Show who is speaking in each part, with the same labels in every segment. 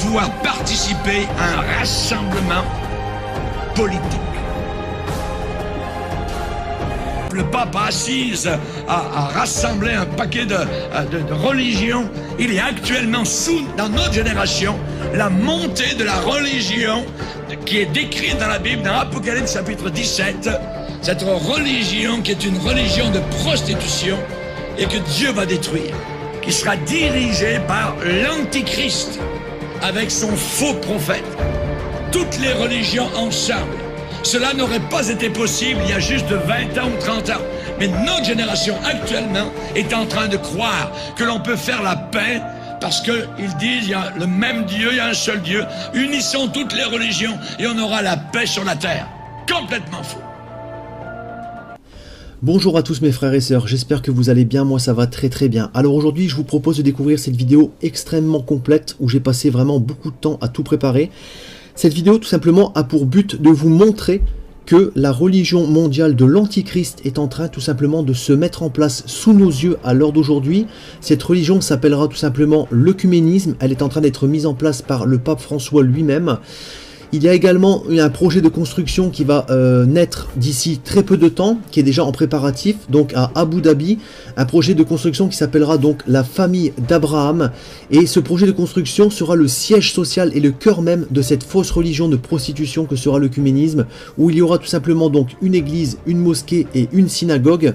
Speaker 1: pouvoir participer à un rassemblement politique. Le pape a assise à rassembler un paquet de religions. Il est actuellement dans notre génération, la montée de la religion qui est décrite dans la Bible, dans Apocalypse chapitre 17. Cette religion qui est une religion de prostitution et que Dieu va détruire, qui sera dirigée par l'Antichrist avec son faux prophète. Toutes les religions ensemble. Cela n'aurait pas été possible il y a juste 20 ans ou 30 ans. Mais notre génération actuellement est en train de croire que l'on peut faire la paix parce qu'ils disent il y a le même Dieu, il y a un seul Dieu. Unissons toutes les religions et on aura la paix sur la terre. Complètement faux.
Speaker 2: Bonjour à tous mes frères et sœurs, j'espère que vous allez bien, moi ça va très bien. Alors aujourd'hui je vous propose de découvrir cette vidéo extrêmement complète où j'ai passé vraiment beaucoup de temps à tout préparer. Cette vidéo tout simplement a pour but de vous montrer que la religion mondiale de l'Antichrist est en train tout simplement de se mettre en place sous nos yeux à l'heure d'aujourd'hui. Cette religion s'appellera tout simplement l'œcuménisme, elle est en train d'être mise en place par le pape François lui-même. Il y a également un projet de construction qui va naître d'ici très peu de temps, qui est déjà en préparatif, donc à Abu Dhabi, un projet de construction qui s'appellera donc la famille d'Abraham, et ce projet de construction sera le siège social et le cœur même de cette fausse religion de prostitution que sera l'œcuménisme, où il y aura tout simplement donc une église, une mosquée et une synagogue.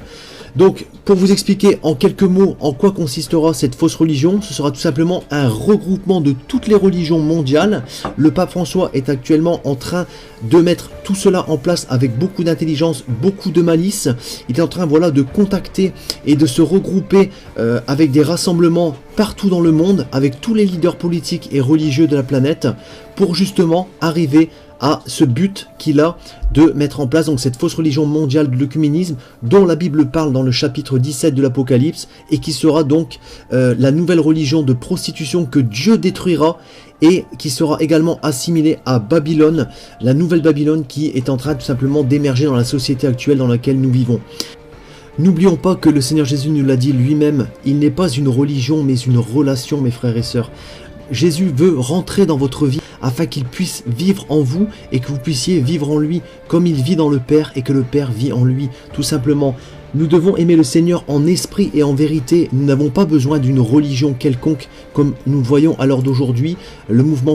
Speaker 2: Donc, pour vous expliquer en quelques mots en quoi consistera cette fausse religion, ce sera tout simplement un regroupement de toutes les religions mondiales. Le pape François est actuellement en train de mettre tout cela en place avec beaucoup d'intelligence, beaucoup de malice. Il est en train voilà, de contacter et de se regrouper avec des rassemblements partout dans le monde, avec tous les leaders politiques et religieux de la planète, pour justement arriver à ce but qu'il a de mettre en place donc cette fausse religion mondiale de l'œcuménisme dont la Bible parle dans le chapitre 17 de l'Apocalypse et qui sera donc la nouvelle religion de prostitution que Dieu détruira et qui sera également assimilée à Babylone, la nouvelle Babylone qui est en train tout simplement d'émerger dans la société actuelle dans laquelle nous vivons. N'oublions pas que le Seigneur Jésus nous l'a dit lui-même, il n'est pas une religion mais une relation mes frères et sœurs. Jésus veut rentrer dans votre vie afin qu'il puisse vivre en vous et que vous puissiez vivre en lui comme il vit dans le Père et que le Père vit en lui, tout simplement. Nous devons aimer le Seigneur en esprit et en vérité. Nous n'avons pas besoin d'une religion quelconque comme nous voyons à l'heure d'aujourd'hui. Le mouvement